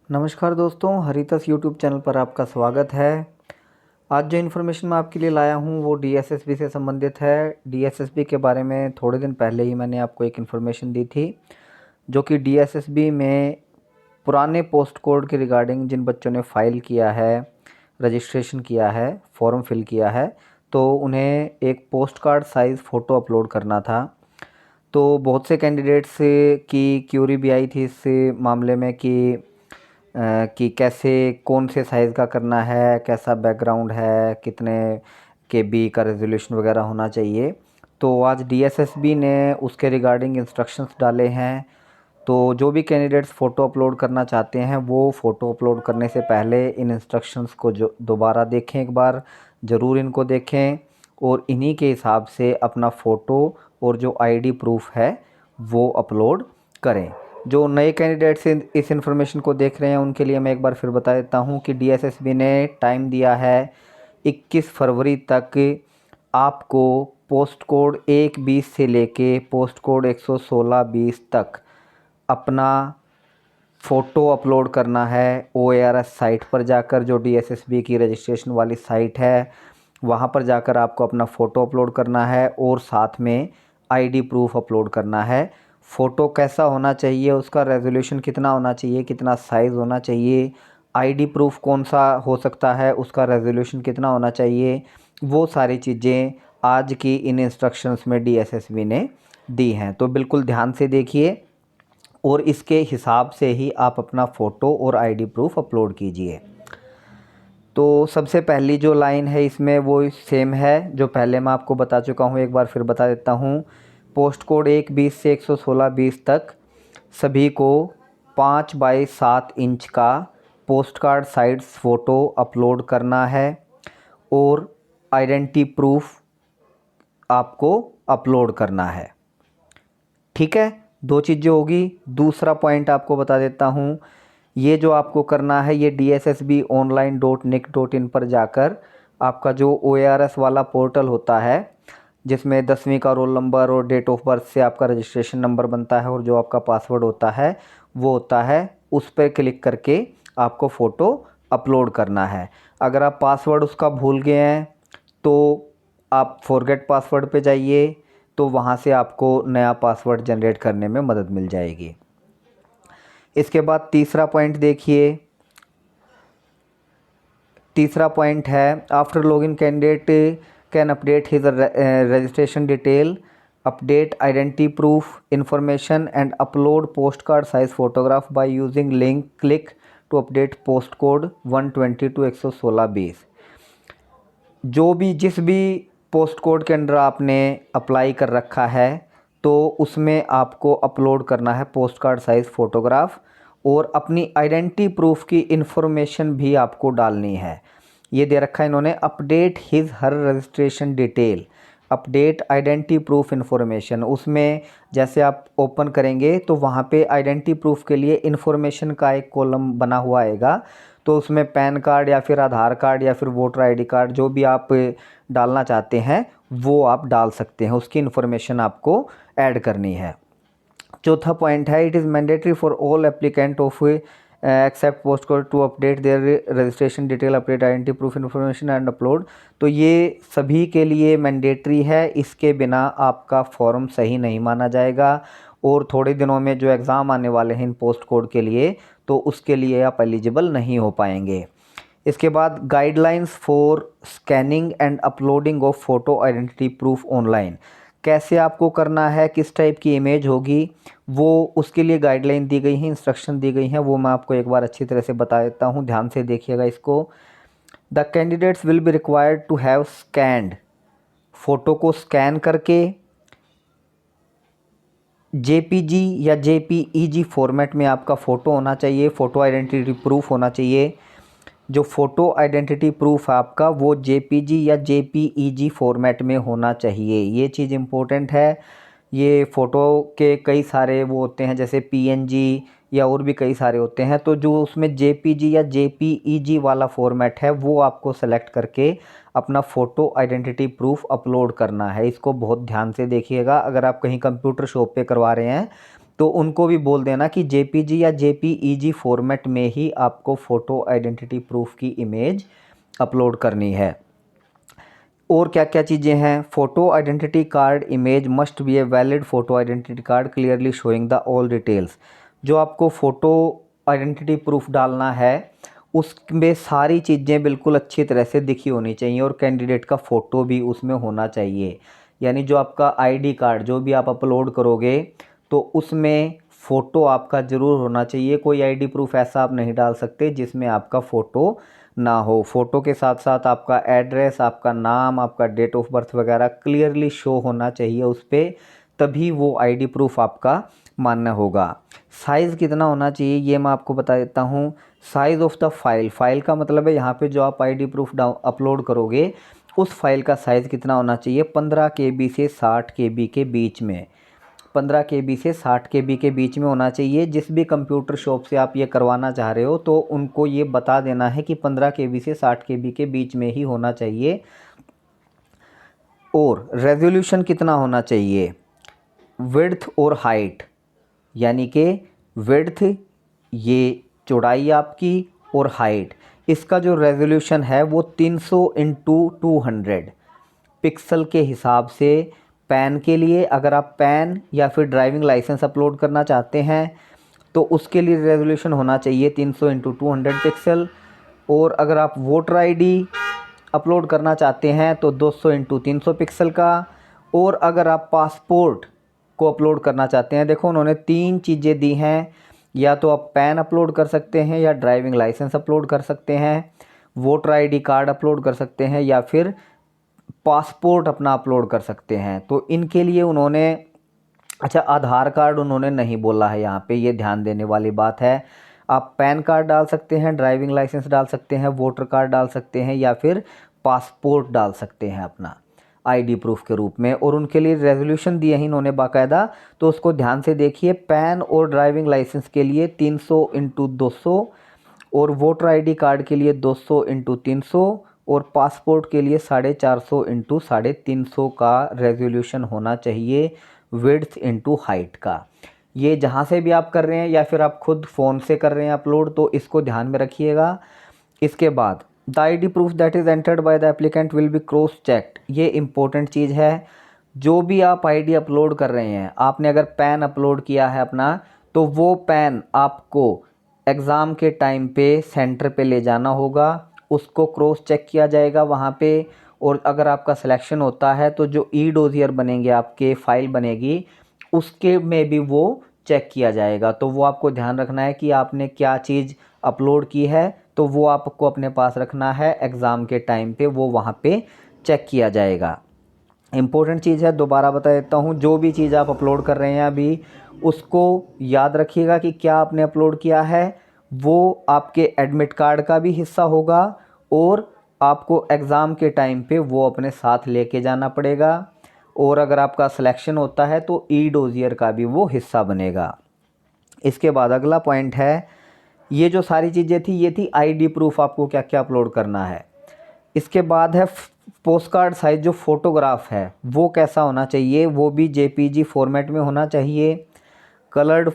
नमस्कार दोस्तों, हरितस YouTube channel पर आपका स्वागत है। आज जो इन्फॉर्मेशन मैं आपके लिए लाया हूँ वो डीएसएसबी से संबंधित है। डीएसएसबी के बारे में थोड़े दिन पहले ही मैंने आपको एक इन्फॉर्मेशन दी थी, जो कि डीएसएसबी में पुराने पोस्ट कोड के रिगार्डिंग जिन बच्चों ने फ़ाइल किया है, रजिस्ट्रेशन किया है, फॉर्म फिल किया है, तो उन्हें एक post card size photo upload करना था। तो बहुत से कैंडिडेट्स की क्यूरी भी आई थी इस मामले में कि कैसे कौन से साइज़ का करना है, कैसा बैकग्राउंड है, कितने केबी का रेजोल्यूशन वगैरह होना चाहिए। तो आज डीएसएसबी ने उसके रिगार्डिंग इंस्ट्रक्शंस डाले हैं। तो जो भी कैंडिडेट्स फ़ोटो अपलोड करना चाहते हैं वो फ़ोटो अपलोड करने से पहले इन इंस्ट्रक्शंस को जो दोबारा देखें, एक बार ज़रूर इनको देखें और इन्हीं के हिसाब से अपना फ़ोटो और जो आईडी प्रूफ है वो अपलोड करें। जो नए कैंडिडेट्स इस इन्फॉर्मेशन को देख रहे हैं उनके लिए मैं एक बार फिर बता देता हूं कि डीएसएसबी ने टाइम दिया है 21 फरवरी तक आपको पोस्ट कोड 120 से लेके पोस्ट कोड 116-20 तक अपना फ़ोटो अपलोड करना है। OARS साइट पर जाकर, जो डीएसएसबी की रजिस्ट्रेशन वाली साइट है, वहाँ पर जाकर आपको अपना फ़ोटो अपलोड करना है और साथ में आईडी प्रूफ अपलोड करना है। फ़ोटो कैसा होना चाहिए, उसका रेजोल्यूशन कितना होना चाहिए, कितना साइज़ होना चाहिए, आईडी प्रूफ कौन सा हो सकता है, उसका रेजोल्यूशन कितना होना चाहिए, वो सारी चीज़ें आज की इन इंस्ट्रक्शंस में डीएसएसबी ने दी हैं। तो बिल्कुल ध्यान से देखिए और इसके हिसाब से ही आप अपना फ़ोटो और आईडी प्रूफ अपलोड कीजिए। तो सबसे पहली जो लाइन है इसमें वो सेम है जो पहले मैं आपको बता चुका हूँ, एक बार फिर बता देता हूँ। पोस्ट कोड 120 से 116-20 तक सभी को 5x7 इंच का post card size photo upload करना है और आइडेंटिटी प्रूफ आपको अपलोड करना है। ठीक है, दो चीज़ें होगी। दूसरा पॉइंट आपको बता देता हूँ, ये जो आपको करना है ये DSSBonline.nic.in पर जाकर आपका जो OARS वाला पोर्टल होता है, जिसमें 10वीं का रोल नंबर और डेट ऑफ बर्थ से आपका रजिस्ट्रेशन नंबर बनता है और जो आपका पासवर्ड होता है वो होता है, उस पर क्लिक करके आपको फ़ोटो अपलोड करना है। अगर आप पासवर्ड उसका भूल गए हैं तो आप फॉरगेट पासवर्ड पे जाइए, तो वहाँ से आपको नया पासवर्ड जनरेट करने में मदद मिल जाएगी। इसके बाद तीसरा पॉइंट देखिए। तीसरा पॉइंट है, after login candidate can update his registration detail, update identity proof information and upload post card size photograph by using link click to update post code 120 to 116-20। जो भी जिस भी पोस्ट कोड के under आपने apply कर रखा है तो उसमें आपको अपलोड करना है पोस्ट कार्ड साइज़ फ़ोटोग्राफ और अपनी आइडेंटिटी प्रूफ की इन्फॉर्मेशन भी आपको डालनी है। ये दे रखा है इन्होंने, update his her registration detail, update identity proof information. उसमें जैसे आप ओपन करेंगे तो वहाँ पे आइडेंटिटी प्रूफ के लिए इन्फॉर्मेशन का एक कॉलम बना हुआ आएगा। तो उसमें पैन कार्ड या फिर आधार कार्ड या फिर वोटर आईडी कार्ड, जो भी आप डालना चाहते हैं वो आप डाल सकते हैं, उसकी इन्फॉर्मेशन आपको ऐड करनी है। चौथा पॉइंट है, it is mandatory for all applicant of except post code to update their registration detail, update identity proof information and upload. तो ये सभी के लिए मैंडेटरी है, इसके बिना आपका फॉर्म सही नहीं माना जाएगा और थोड़े दिनों में जो एग्ज़ाम आने वाले हैं इन पोस्ट कोड के लिए, तो उसके लिए आप एलिजिबल नहीं हो पाएंगे। इसके बाद guidelines for scanning and uploading of photo identity proof online, कैसे आपको करना है, किस टाइप की इमेज होगी, वो उसके लिए गाइडलाइन दी गई हैं, इंस्ट्रक्शन दी गई हैं, वो मैं आपको एक बार अच्छी तरह से बता देता हूँ, ध्यान से देखिएगा इसको। The candidates will be required to have scanned, photo को स्कैन करके JPG या JPEG फॉर्मेट में आपका फ़ोटो होना चाहिए, फ़ोटो आइडेंटिटी प्रूफ होना चाहिए। जो फ़ोटो आइडेंटिटी प्रूफ आपका वो JPG या JPEG फॉर्मेट में होना चाहिए, ये चीज़ इम्पोर्टेंट है। ये फ़ोटो के कई सारे वो होते हैं, जैसे PNG या और भी कई सारे होते हैं, तो जो उसमें JPG या JPEG वाला फॉर्मेट है वो आपको सेलेक्ट करके अपना फ़ोटो आइडेंटिटी प्रूफ अपलोड करना है। इसको बहुत ध्यान से देखिएगा। अगर आप कहीं कंप्यूटर शॉप पे करवा रहे हैं तो उनको भी बोल देना कि जेपीजी या जेपीईजी फॉर्मेट में ही आपको फ़ोटो आइडेंटिटी प्रूफ की इमेज अपलोड करनी है। और क्या क्या चीज़ें हैं, photo identity card image must be a valid photo identity card clearly showing the all details. जो आपको फ़ोटो आइडेंटिटी प्रूफ डालना है उसमें सारी चीज़ें बिल्कुल अच्छी तरह से दिखी होनी चाहिए और कैंडिडेट का फ़ोटो भी उसमें होना चाहिए। यानी जो आपका आईडी कार्ड जो भी आप अपलोड करोगे तो उसमें फ़ोटो आपका ज़रूर होना चाहिए। कोई आईडी प्रूफ ऐसा आप नहीं डाल सकते जिसमें आपका फ़ोटो ना हो। फ़ोटो के साथ साथ आपका एड्रेस, आपका नाम, आपका डेट ऑफ बर्थ वगैरह क्लियरली शो होना चाहिए उस पर, तभी वो आईडी प्रूफ आपका मान्य होगा। साइज़ कितना होना चाहिए ये मैं आपको बता देता हूँ। साइज़ ऑफ द फाइल का मतलब है यहाँ पे जो आप आईडी प्रूफ अपलोड करोगे उस फाइल का साइज़ कितना होना चाहिए, 15 KB से 60 KB के बीच में। 15 KB से 60 KB के बीच में होना चाहिए। जिस भी कंप्यूटर शॉप से आप ये करवाना चाह रहे हो तो उनको ये बता देना है कि 15 KB से 60 KB के बीच में ही होना चाहिए। और रेजोल्यूशन कितना होना चाहिए, विड्थ और हाइट, यानी कि विड्थ ये चौड़ाई आपकी और हाइट, इसका जो रेजोल्यूशन है वो 300x200 पिक्सल के हिसाब से। पैन के लिए अगर आप पैन या फिर ड्राइविंग लाइसेंस अपलोड करना चाहते हैं तो उसके लिए रेजोल्यूशन होना चाहिए 300x200 पिक्सल। और अगर आप वोटर आईडी अपलोड करना चाहते हैं तो 200x300 पिक्सल का। और अगर आप पासपोर्ट को अपलोड करना चाहते हैं, देखो उन्होंने 3 चीज़ें दी हैं, या तो आप पैन अपलोड कर सकते हैं या ड्राइविंग लाइसेंस अपलोड कर सकते हैं, वोटर आईडी कार्ड अपलोड कर सकते हैं या फिर पासपोर्ट अपना अपलोड कर सकते हैं। तो इनके लिए उन्होंने, अच्छा आधार कार्ड उन्होंने नहीं बोला है यहाँ पे, ये ध्यान देने वाली बात है। आप पैन कार्ड डाल सकते हैं, ड्राइविंग लाइसेंस डाल सकते हैं, वोटर कार्ड डाल सकते हैं या फिर पासपोर्ट डाल सकते हैं अपना आईडी प्रूफ के रूप में। और उनके लिए रेजोल्यूशन दिए हैं इन्होंने बाकायदा, तो उसको ध्यान से देखिए। पैन और ड्राइविंग लाइसेंस के लिए 300x200 और वोटर आईडी कार्ड के लिए 200x300 और पासपोर्ट के लिए 450x350 का रेजोल्यूशन होना चाहिए, विड्थ इनटू हाइट का। ये जहाँ से भी आप कर रहे हैं या फिर आप खुद फ़ोन से कर रहे हैं अपलोड, तो इसको ध्यान में रखिएगा। इसके बाद the ID proof that is entered by the applicant will be cross checked. ये इंपॉर्टेंट चीज़ है। जो भी आप आईडी अपलोड कर रहे हैं, आपने अगर पैन अपलोड किया है अपना, तो वो पैन आपको एग्ज़ाम के टाइम पे सेंटर पे ले जाना होगा, उसको क्रॉस चेक किया जाएगा वहाँ पे। और अगर आपका सिलेक्शन होता है तो जो ई डोजियर बनेंगे, आपके फ़ाइल बनेगी, उसके में भी वो चेक किया जाएगा। तो वो आपको ध्यान रखना है कि आपने क्या चीज़ अपलोड की है, तो वो आपको अपने पास रखना है। एग्ज़ाम के टाइम पे वो वहाँ पे चेक किया जाएगा। इम्पोर्टेंट चीज़ है, दोबारा बता देता हूँ, जो भी चीज़ आप अपलोड कर रहे हैं अभी, उसको याद रखिएगा कि क्या आपने अपलोड किया है वो आपके एडमिट कार्ड का भी हिस्सा होगा और आपको एग्ज़ाम के टाइम पे वो अपने साथ लेके जाना पड़ेगा। और अगर आपका सिलेक्शन होता है तो ई डोजियर का भी वो हिस्सा बनेगा। इसके बाद अगला पॉइंट है, ये जो सारी चीज़ें थी ये थी आईडी प्रूफ, आपको क्या क्या अपलोड करना है। इसके बाद है पोस्ट कार्ड साइज़, जो फ़ोटोग्राफ है वो कैसा होना चाहिए, वो भी जेपीजी फॉर्मेट में होना चाहिए। Coloured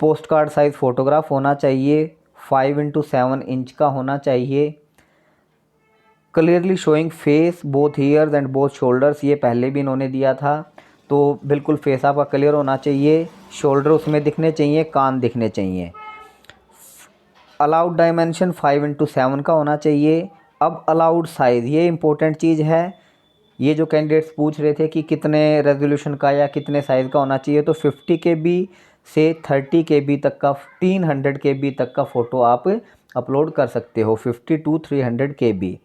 post card size photograph होना चाहिए, 5x7 इंच का होना चाहिए। Clearly showing face both years and both shoulders, ये पहले भी इन्होंने दिया था, तो बिल्कुल फेस आपका क्लियर होना चाहिए, शोल्डर उसमें दिखने चाहिए, कान दिखने चाहिए। अलाउड डायमेंशन 5x7 का होना चाहिए। अब अलाउड साइज़, ये इंपॉर्टेंट चीज़ है। ये जो कैंडिडेट्स पूछ रहे थे कि कितने रेजोल्यूशन का या कितने साइज़ का होना चाहिए, तो 50 KB से 30 KB तक का, 300 KB तक का फ़ोटो आप अपलोड कर सकते हो, 50 to 300 KB।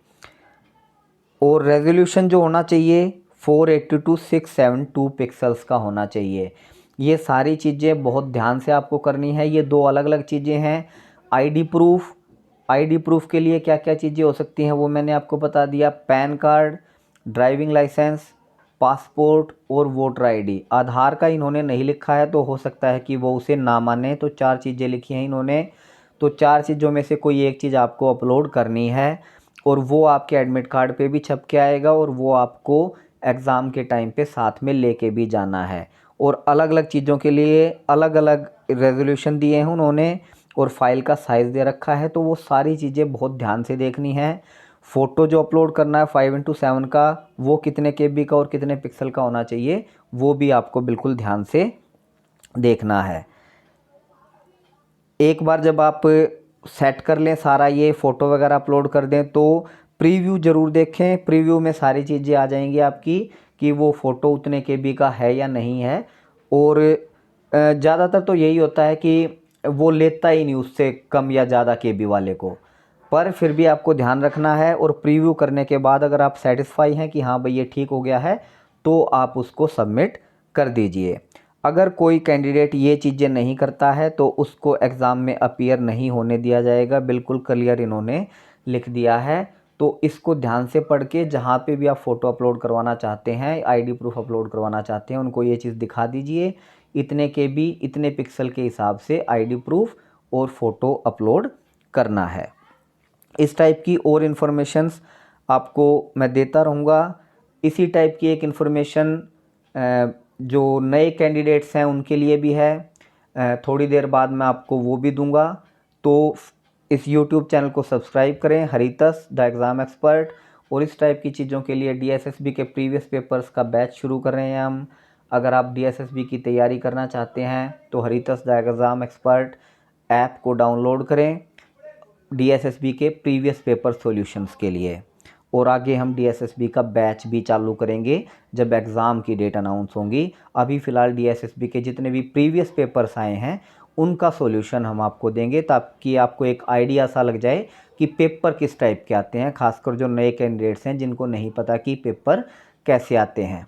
और रेजोल्यूशन जो होना चाहिए 480 to 672 पिक्सल्स का होना चाहिए। ये सारी चीज़ें बहुत ध्यान से आपको करनी है। ये दो अलग अलग चीज़ें हैं। आईडी प्रूफ के लिए क्या क्या चीज़ें हो सकती हैं वो मैंने आपको बता दिया, pan card, driving licence, passport और वोटर आईडी। आधार का इन्होंने नहीं लिखा है तो हो सकता है कि वो उसे ना माने, तो 4 चीज़ें लिखी हैं इन्होंने। तो 4 चीज़ों में से कोई एक चीज़ आपको अपलोड करनी है और वो आपके एडमिट कार्ड पे भी छप के आएगा और वो आपको एग्ज़ाम के टाइम पे साथ में लेके भी जाना है। और अलग अलग चीज़ों के लिए अलग अलग रेजोल्यूशन दिए हैं उन्होंने और फाइल का साइज़ दे रखा है। तो वो सारी चीज़ें बहुत ध्यान से देखनी है। फ़ोटो जो अपलोड करना है 5x7 का, वो कितने KB का और कितने पिक्सल का होना चाहिए, वो भी आपको बिल्कुल ध्यान से देखना है। एक बार जब आप सेट कर लें सारा, ये फ़ोटो वगैरह अपलोड कर दें, तो प्रीव्यू ज़रूर देखें। प्रीव्यू में सारी चीज़ें आ जाएंगी आपकी कि वो फ़ोटो उतने KB का है या नहीं है। और ज़्यादातर तो यही होता है कि वो लेता ही नहीं उससे कम या ज़्यादा KB वाले को, पर फिर भी आपको ध्यान रखना है। और प्रीव्यू करने के बाद अगर आप सेटिस्फाई हैं कि हाँ भाई ये ठीक हो गया है, तो आप उसको सबमिट कर दीजिए। अगर कोई कैंडिडेट ये चीज़ें नहीं करता है तो उसको एग्ज़ाम में अपीयर नहीं होने दिया जाएगा, बिल्कुल क्लियर इन्होंने लिख दिया है। तो इसको ध्यान से पढ़ के जहाँ पे भी आप फ़ोटो अपलोड करवाना चाहते हैं, आईडी प्रूफ अपलोड करवाना चाहते हैं, उनको ये चीज़ दिखा दीजिए, इतने KB इतने पिक्सल के हिसाब से आईडी प्रूफ और फ़ोटो अपलोड करना है। इस टाइप की और इन्फॉर्मेशंस आपको मैं देता रहूँगा। इसी टाइप की एक इन्फॉर्मेशन जो नए कैंडिडेट्स हैं उनके लिए भी है, थोड़ी देर बाद मैं आपको वो भी दूंगा। तो इस YouTube चैनल को सब्सक्राइब करें, हरितस द एग्ज़ाम एक्सपर्ट। और इस टाइप की चीज़ों के लिए DSSB के प्रीवियस पेपर्स का बैच शुरू कर रहे हैं हम। अगर आप DSSB की तैयारी करना चाहते हैं तो हरितस द एग्ज़ाम एक्सपर्ट ऐप को डाउनलोड करें DSSB के प्रीवियस पेपर सॉल्यूशंस के लिए। और आगे हम DSSB का बैच भी चालू करेंगे जब एग्ज़ाम की डेट अनाउंस होंगी। अभी फ़िलहाल DSSB के जितने भी प्रीवियस पेपर्स आए हैं उनका सॉल्यूशन हम आपको देंगे, ताकि आपको एक आइडिया सा लग जाए कि पेपर किस टाइप के आते हैं, खासकर जो नए कैंडिडेट्स हैं जिनको नहीं पता कि पेपर कैसे आते हैं।